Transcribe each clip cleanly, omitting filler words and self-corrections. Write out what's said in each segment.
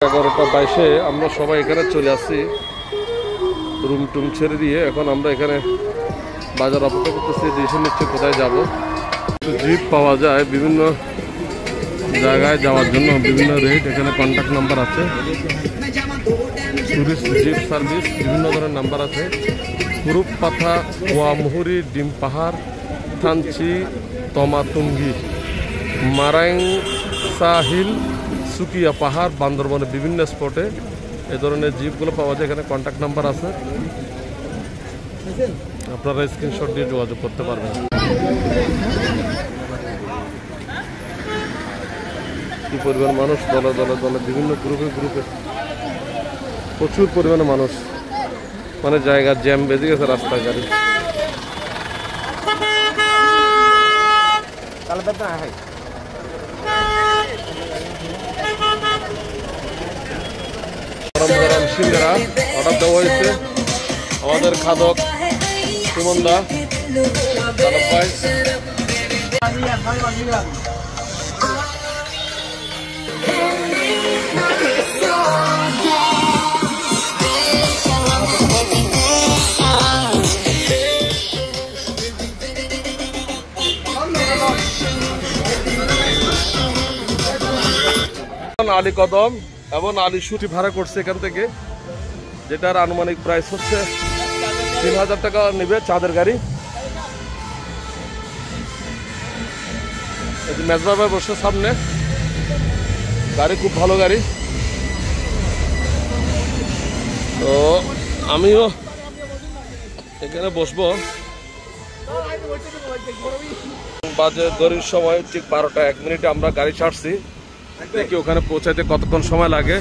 11:22 আমরা সবাই এখানে চলে আসছি রুম টুম ছেড়ে দিয়ে। এখন আমরা এখানে বাজার অপেক্ষা করতেছি, ডিসিশন নিচ্ছে কোথায় যাব। জিপ পাওয়া যায় বিভিন্ন জায়গায় যাওয়ার জন্য, বিভিন্ন রেট। এখানে কন্ট্যাক্ট নাম্বার আছে, টুরিস্ট জিপ সার্ভিস, বিভিন্ন ধরনের নাম্বার আছে। কুরুপ পাথা, ওয়ামহুরি, ডিম পাহাড়, থানচি, তমাতুঙ্গি, মারাইং সাহিল, সুকিয়া পাহাড়, বান্দরবনের বিভিন্ন স্পটে এই ধরনের জিপগুলো পাওয়া যায়। এখানে কন্ট্যাক্ট নাম্বার আছে, আপনারা স্ক্রিনশট দিয়ে যোগাযোগ করতে পারবেন। কি পরিমাণ মানুষ, দলে দলে দলে বিভিন্ন গ্রুপে গ্রুপে প্রচুর পরিমাণে মানুষ, মানে জায়গা জ্যাম বেজে গেছে রাস্তায় গাড়ি। সিঙ্গারা অর্ডার দেওয়া হয়েছে। আমাদের খাদক সুমনদা, চালক ভাই। আলী কদম এবং আলী সুটি ভাড়া করছে এখান থেকে, যেটার আনুমানিক প্রাইস হচ্ছে 3000 টাকা নেবে চাঁদের গাড়ি। মেজবা ভাই বসে সামনে, গাড়ি খুব ভালো গাড়ি। তো আমিও এখানে বসবো। বাজে দড়ির সময় ঠিক 12টা 1 মিনিটে আমরা গাড়ি ছাড়ছি। দেখি ওখানে পৌঁছাইতে কতক্ষণ সময় লাগে।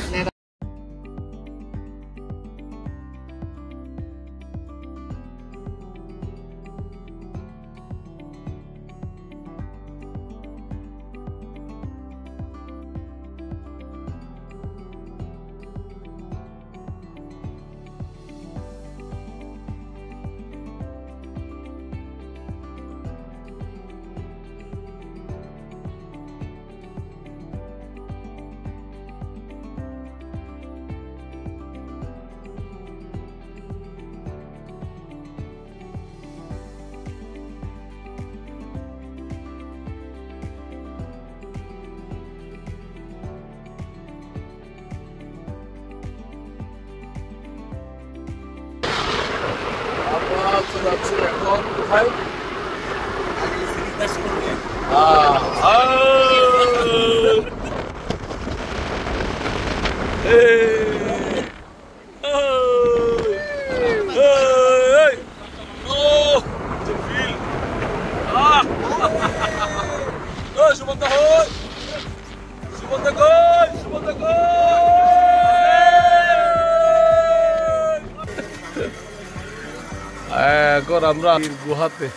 এখন আমরা গুহাতে,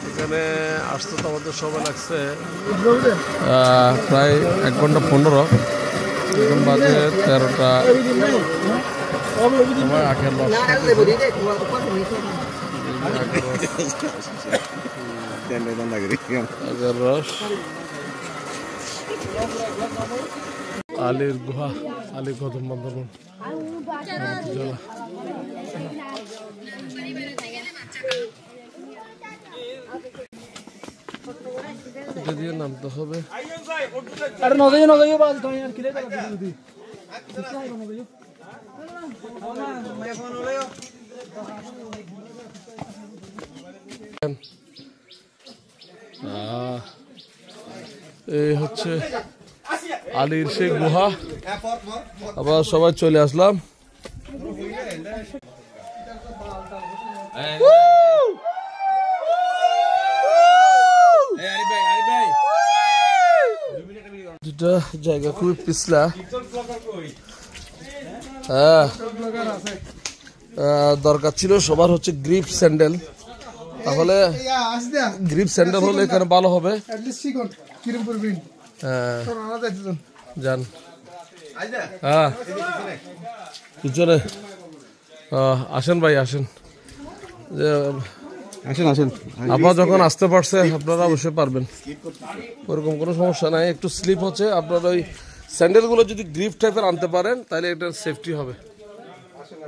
এখানে আসতে তো আমাদের সময় লাগছে প্রায় 1 ঘন্টা 15। এখন বাজে 13টা। আমার আখের রস, আলীর গুহা, আলী কদম বান্দরবন জেলা। এটা দিয়ে নামতে হবে। এই হচ্ছে আলীর সেই গুহা। আবার সবাই চলে আসলাম। যেটা জায়গা খুবই পিছলা। দরকার ছিল সবার হচ্ছে গ্রিপ স্যান্ডেল, তাহলে গ্রিপ স্যান্ডেল হলে এখানে ভালো হবে। যান পিছনে আসেন ভাই, আসেন। আপনারা যখন আসতে পারছে আপনারা অবশ্যই পারবেন, ওরকম কোনো সমস্যা নাই। একটু স্লিপ হচ্ছে, আপনারা ওই স্যান্ডেলগুলো যদি গ্রিপ টাইপের আনতে পারেন তাহলে এটা সেফটি হবে,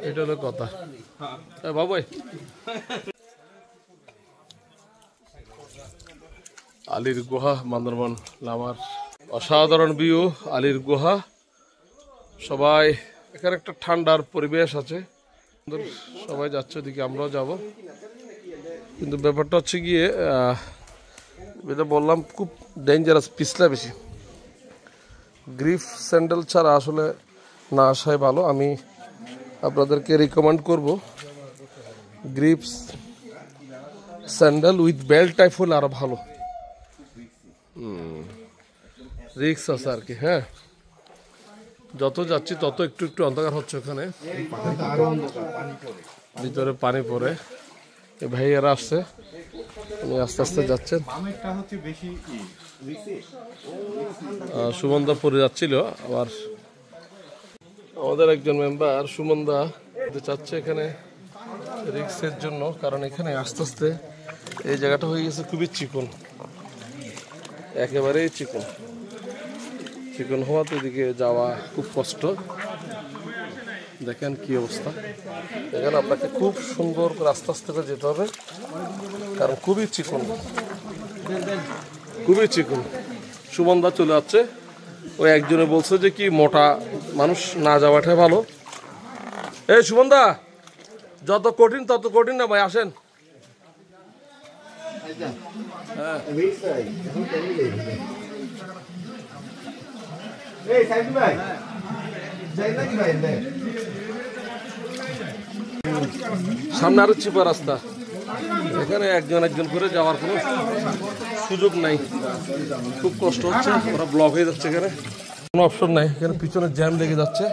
এটা হলো কথা। বাবু আলীর গুহা বান্দরবান লামার অসাধারণ ভিউ, আলীর গুহা। সবাই এখানে একটা ঠান্ডার পরিবেশ আছে, সবাই যাচ্ছে ওদিকে, আমরাও যাব। কিন্তু ব্যাপারটা হচ্ছে গিয়ে যেটা বললাম খুব ডেঞ্জারাস, পিছলা বেশি। গ্রিফ স্যান্ডেল ছাড়া আসলে না আসাই ভালো। আমি আপনাদেরকে রিকমেন্ড করব গ্রিফ স্যান্ডেল উইথ বেল্ট টাইপ হলে আরো ভালো। রিক্স আছে আর কি। হ্যাঁ, যত যাচ্ছি তত একটু একটু অন্ধকার হচ্ছে। ওখানে ভিতরে পানি পড়ে, এই ভাইয়ারা আসছে, উনি আস্তে আস্তে যাচ্ছেন। সুমনদা পরে যাচ্ছিল, আবার আমাদের একজন মেম্বার সুমনদা চাচ্ছে এখানে রিক্সের জন্য, কারণ এখানে আস্তে আস্তে এই জায়গাটা হয়ে গেছে খুবই চিকন, একেবারেই চিকন। চিকন হওয়াতে এদিকে যাওয়া খুব কষ্ট। দেখেন কি অবস্থা। এখানে আপনাকে খুব সুন্দর করে আস্তে আস্তে করে যেতে হবে, কারণ খুবই চিকন, খুবই চিকন। সুমনদা চলে যাচ্ছে। ওই একজনে বলছে যে কি মোটা মানুষ না যাওয়াটাই ভালো। এই সুমনদা, যত কঠিন তত কঠিন না ভাই, আসেন। সামনে আরো চিপা রাস্তা, এখানে একজন একজন করে যাওয়ার কোনো সুযোগ নাই, খুব কষ্ট হচ্ছে। ওরা ব্লক হয়ে যাচ্ছে, এখানে কোনো অপশন নাই। এখানে পিছনে জ্যাম লেগে যাচ্ছে,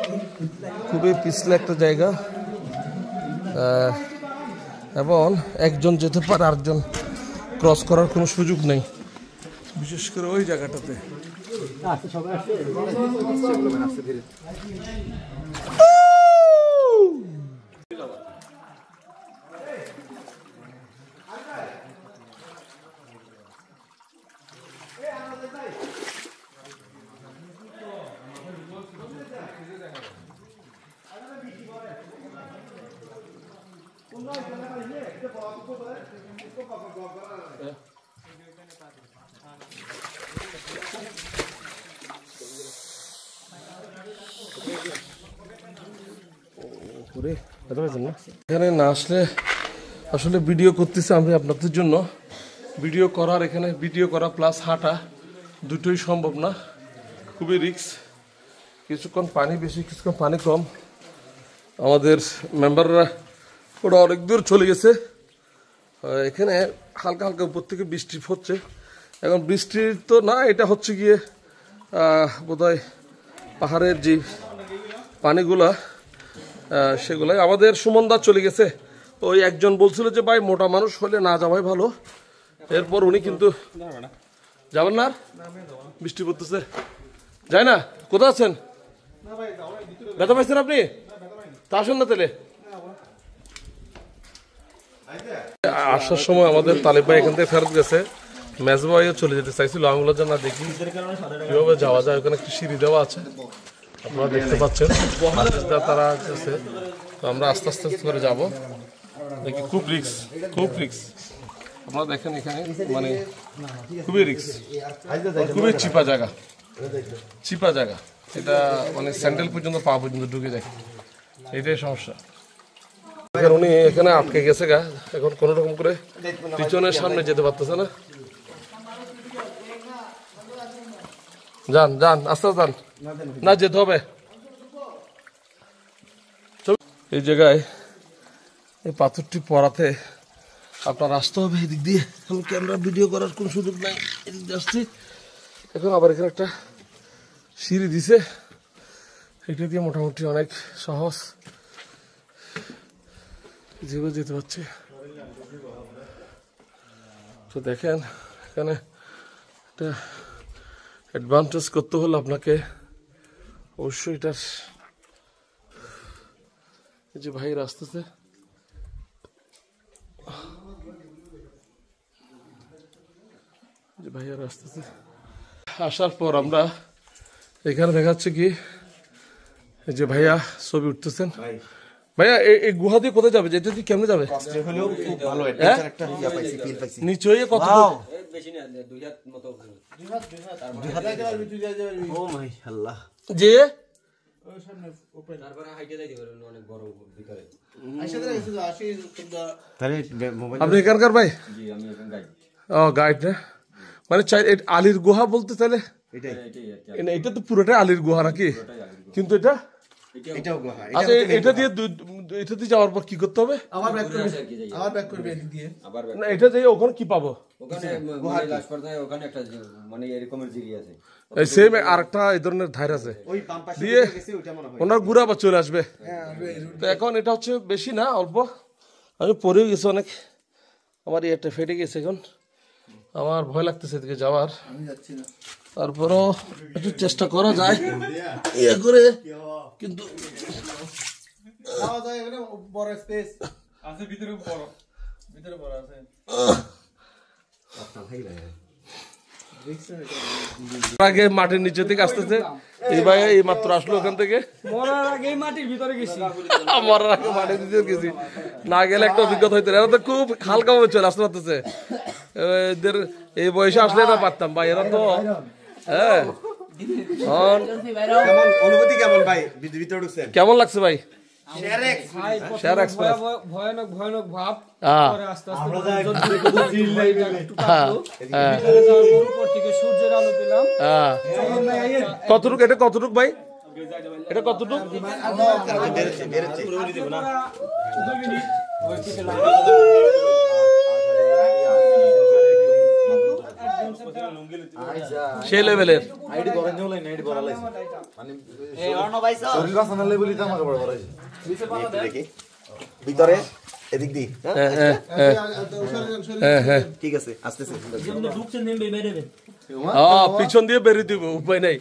খুবই পিছলে একটা জায়গা, এবং একজন যেতে পারে, আরেকজন ক্রস করার কোনো সুযোগ নেই, বিশেষ করে ওই জায়গাটাতে। এখানে না আসলে আসলে ভিডিও করতেছি আমি আপনাদের জন্য। ভিডিও করার, এখানে ভিডিও করা প্লাস হাঁটা দুটোই সম্ভব না, খুবই রিস্ক। কিছুক্ষণ পানি বেশি, কিছুক্ষণ পানি কম। আমাদের মেম্বাররা ওরা অনেক দূর চলে গেছে। এখানে হালকা হালকা উপর থেকে বৃষ্টি হচ্ছে। এখন বৃষ্টি তো না, এটা হচ্ছে গিয়ে বোধহয় পাহাড়ের যে পানিগুলা, সেগুলাই। আমাদের সুমনদা চলে গেছে। ওই একজন বলছিল যে ভাই মোটা মানুষ হলে না যাওয়াই ভালো। এরপর উনি কিন্তু যাবেন না, বৃষ্টি পড়তেছে, যাই না। কোথায় আছেন? ব্যথা পাইছেন আপনি? তা আসেন না তাহলে। আসার সময় আমাদের তালিব ভাই এখান থেকে ফেরত গেছে, মেজবা ভাইও চলে যেতে চাইছিল। আমি বললাম না, দেখি কিভাবে যাওয়া যায়। ওখানে একটু সিঁড়ি দেওয়া আছে, আপনারা দেখতে পাচ্ছেন, তারা আছে। তো আমরা আস্তে আস্তে করে যাবো, দেখি। খুব রিক্স, খুব রিক্স। আপনারা দেখেন এখানে মানে খুবই রিক্স, খুবই চিপা জায়গা, চিপা জায়গা। এটা মানে স্যান্ডেল পর্যন্ত, পা পর্যন্ত ঢুকে যায়, এটাই সমস্যা। উনি এখানে আটকে গেছে গা, এখন কোন রকম করে পিছনের সামনে যেতে পারতেছে না। যান যান, আস্তে যান, না যেতে হবে। এই জায়গায় এই পাথরটি পড়াতে আপনার আসতে হবে এদিক দিয়ে। আমি ক্যামেরা ভিডিও করার কোন সুযোগ নাই, এদিক দিয়ে আসছি। এখন আবার এখানে একটা সিঁড়ি দিছে, এটা দিয়ে মোটামুটি অনেক সহজ যেভাবে যেতে পারছি। তো দেখেন এখানে একটা অ্যাডভান্টেজ করতে হলে আপনাকে অবশ্যই এটার, এই যে ভাইয়ের আসতেছে, যে ভাইয়ার আসতেছে। আসার পর আমরা এখানে দেখা যাচ্ছে কি যে ভাইয়া ছবি উঠতেছেন। ভাইয়া এই গুহা দিয়ে কোথায় যাবে? যেটা দিয়ে কেমনে যাবে? নিচে কত যে আপনি এখানকার ভাই? ও গাইড না, মানে আলীর গুহা বলতে তাহলে এটা তো পুরোটাই আলীর গুহা নাকি? কিন্তু এটা আচ্ছা, এটা দিয়ে যাওয়ার পর কি করতে হবে? না এটা দিয়ে ওখানে কি পাবো? সেম আরেকটা এই ধরনের ধার আছে দিয়ে ওনার গুড়া আবার চলে আসবে। তো এখন এটা হচ্ছে বেশি না, অল্প। আমি পরেও গেছি অনেক, আমার ইয়েটা ফেটে গেছে, এখন আমার ভয় লাগতেছে এদিকে যাওয়ার। তারপরও একটু চেষ্টা করা যায় ইয়ে করে, কিন্তু আগে মাটির নিচে থেকে আসতেছে। এই ভাই এই মাত্র আসলো ওখান থেকে, মরার আগে মাটির ভিতরে গেছি, মরার আগে মাটির ভিতরে গেছি। না গেলে একটা অভিজ্ঞতা হইতো। এরা তো খুব হালকা ভাবে চলে আসতে পারতেছে। এদের এই বয়সে আসলে না পারতাম ভাই, এরা তো হ্যাঁ। অনুভূতি কেমন ভাই? কেমন লাগছে ভাই? ভয়ানক ভয়ানক ভাব। কতটুক? এটা কতটুক ভাই? এটা কতটুক? সেই লেভেলের ভিতরে এদিক দি ঠিক আছে, আসতেছে পিছন দিয়ে বেরিয়ে দিব, উপায় নাই।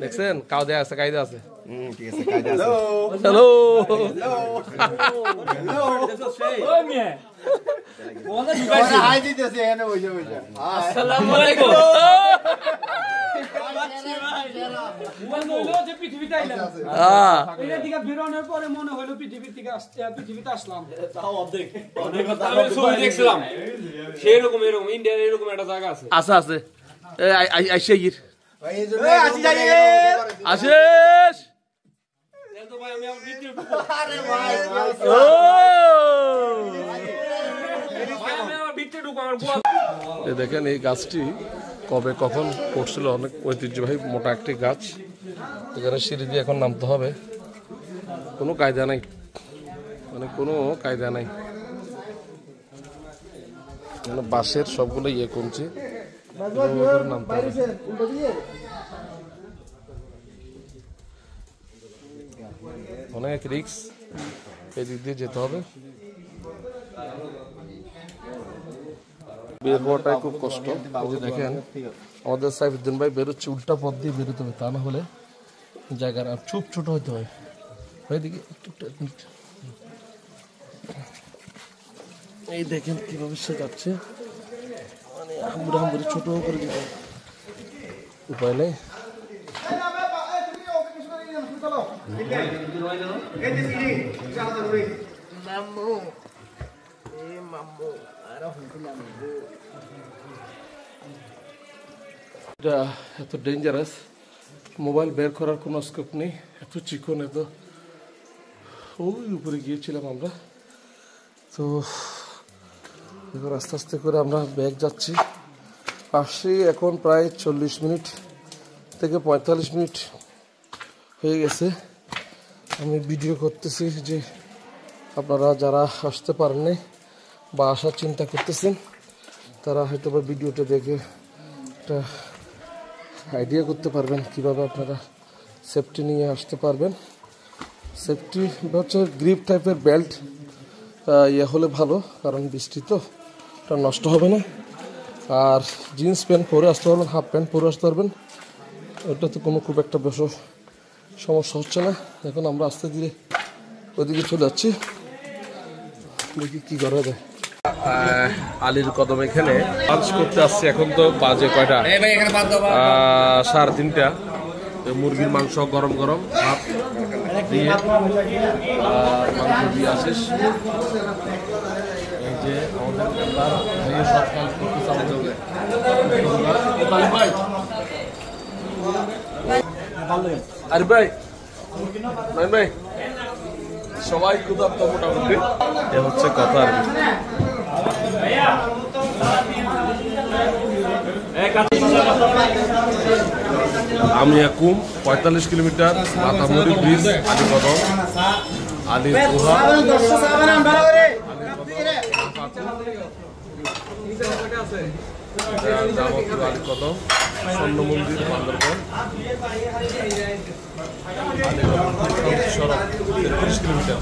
দেখছেন কায়দা আছে, কায়দা আছে। হ্যালো আচ্ছা আছে আশিস দেখেন এই গাছটি কবে কখন পড়ছিল, অনেক ঐতিহ্যবাহী মোটা একটি গাছ। এখানে সিঁড়ি দিয়ে এখন নামতে হবে, কোনো কায়দা নাই, মানে কোনো কায়দা নাই। মানে বাঁশের সবগুলো ইয়ে কমছে, নামতে হবে। অনেক রিক্স, এদিক দিয়ে যেতে হবে। বের হওয়াটাই খুব কষ্ট। দেখেন আমাদের সাইফুদ্দিন ভাই বেরোচ্ছে, উল্টা পথ দিয়ে বেরোতে হবে, তা না হলে জায়গার আর খুব ছোট হতে হয়। ওইদিকে এই দেখেন কিভাবে সে যাচ্ছে, মানে হাম্বুড়ি ছোট করে দিতে উপায় নেই। এটা এত ডেঞ্জারাস, মোবাইল বের করার কোনো স্কোপ নেই, এত চিকন, এত ওই উপরে গিয়েছিলাম আমরা। তো এবার আস্তে আস্তে করে আমরা ব্যাগ যাচ্ছি। আসছি এখন প্রায় 40 মিনিট থেকে 45 মিনিট হয়ে গেছে। আমি ভিডিও করতেছি যে আপনারা যারা আসতে পারেননি বা আসার চিন্তা করতেছেন, তারা হয়তো বা ভিডিওটা দেখে একটা আইডিয়া করতে পারবেন কীভাবে আপনারা সেফটি নিয়ে আসতে পারবেন। সেফটি হচ্ছে গ্রিপ টাইপের বেল্ট ইয়ে হলে ভালো, কারণ বৃষ্টি তো এটা নষ্ট হবে না। আর জিন্স প্যান্ট পরে আসতে পারবেন, হাফ প্যান্ট পরে আসতে পারবেন, ওটা তো কোনো খুব একটা বেশ সমস্যা হচ্ছে না। এখন আমরা আস্তে ধীরে ওইদিকে চলে যাচ্ছি, দেখি কী করা যায়। আলীর কদম এখানে লাঞ্চ করতে আসছে। এখন তো বাজে কয়টা? 3:30। মুরগির মাংস গরম গরম ভাত দিয়ে মাংস দিয়ে আসিস। এই যে আমাদের আরে ভাই নাই ভাই সবাই ক্ষুধার্ত মোটামুটি, এ হচ্ছে কথা আর আমি এখন 45 কিলোমিটার মাতামুড়ি ব্রিজ, আলীকদম, আলীর গুহা, আলীকদম, স্বর্ণ মন্দির, বান্দরবন, সড়ক 33 কিলোমিটার।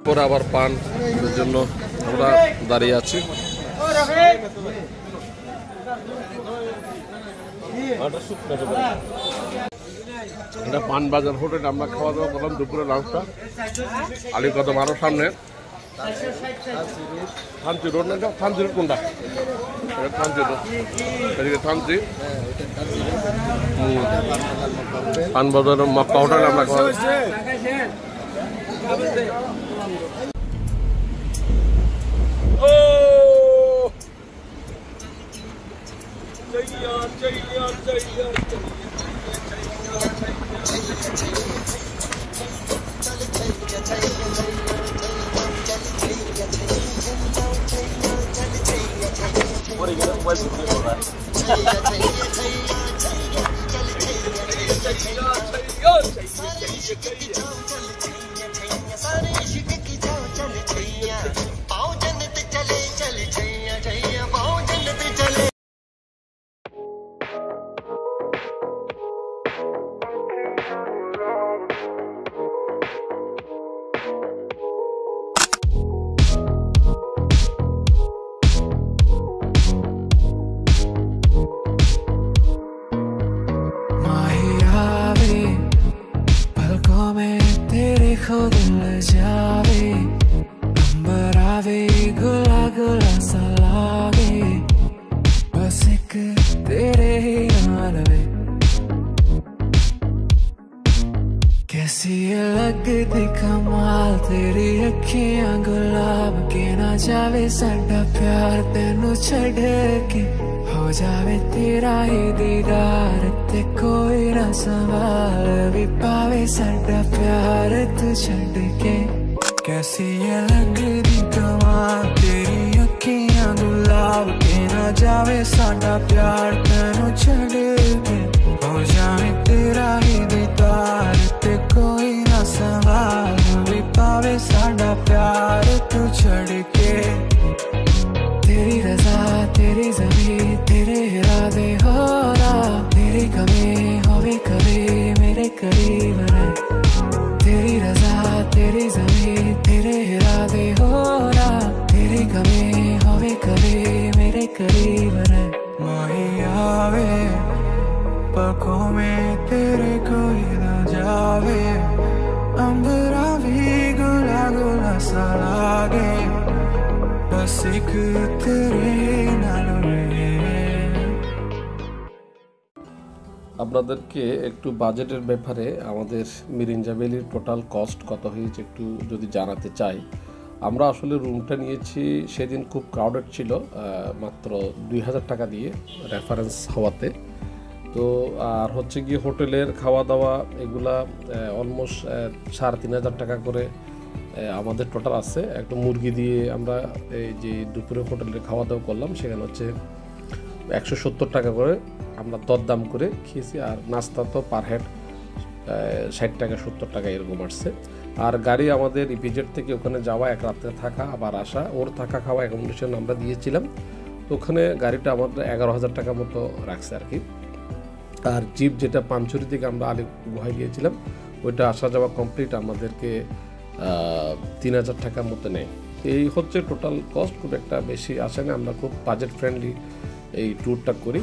পরে আবার পান জন্য আমরা দাঁড়িয়ে আছি। এটা পানবাজার হোটেল আমরা খাওয়া দাওয়া করলাম দুপুরে লাঞ্চটা। আলীকদম আরো সামনে থানচি রোড না, থানচি রোড কোনটা? থানচি রোড, এদিকে থানচি। পানবাজারের মক্কা হোটেল আমরা খাওয়া कैसी लगती कमाल तेरी अखियां गुलाब के ना जावे साडा प्यार तेनू छड़ के हो जावे तेरा ही दीदार ते कोई ना सवाल भी पावे साडा प्यार तू छड़ के। कैसी लगती कमाल तेरी अखियां गुलाब के ना जावे साडा प्यार तेनू छड़ के हो जावे तेरा ही दीदार ते कोई ना सवाल भी पावे साडा प्यार तू छड़ के। तेरी रजा तेरी ज़मीं तेरे इरादे हो रहा, तेरी कमी होवे कभी मेरे करीब रहे। तेरी रजा तेरी ज़मीं तेरे इरादे हो रहा, तेरी कमी होवे कभी मेरे करीब रहे। माही आवे पलकों में तेरे कोई ना जावे, अंबरा भी गुला गुला सा लागे बस एक तेरे नाल रहे। আপনাদেরকে একটু বাজেটের ব্যাপারে আমাদের মিরিঞ্জা ভ্যালির টোটাল কস্ট কত হয়েছে একটু যদি জানাতে চাই। আমরা আসলে রুমটা নিয়েছি, সেদিন খুব ক্রাউডেড ছিল, মাত্র 2000 টাকা দিয়ে রেফারেন্স হওয়াতে। তো আর হচ্ছে গিয়ে হোটেলের খাওয়া দাওয়া এগুলা অলমোস্ট 3500 টাকা করে আমাদের টোটাল আছে। একটা মুরগি দিয়ে আমরা এই যে দুপুরে হোটেলের খাওয়া দাওয়া করলাম, সেখানে হচ্ছে 170 টাকা করে আমরা দরদাম করে খেয়েছি। আর নাস্তা তো পার হেড 60 টাকা 70 টাকা এরকম আসছে। আর গাড়ি আমাদের ইপিজেড থেকে ওখানে যাওয়া, এক রাত্রে থাকা আবার আসা, ওর থাকা খাওয়া অ্যাকোমোডেশন আমরা দিয়েছিলাম। তো ওখানে গাড়িটা আমাদের 11,000 টাকা মতো রাখছে আর কি। আর জিপ যেটা পাঞ্চুরি থেকে আমরা আলী গুহায় গিয়েছিলাম, ওইটা আসা যাওয়া কমপ্লিট আমাদেরকে 3000 টাকার মতো নেয়। এই হচ্ছে টোটাল কস্ট, খুব একটা বেশি আসে না। আমরা খুব বাজেট ফ্রেন্ডলি এই ট্যুরটা করি।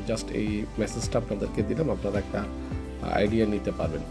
জাস্ট এই মেসেজটা আপনাদেরকে দিলাম, আপনারা একটা আইডিয়া নিতে পারবেন।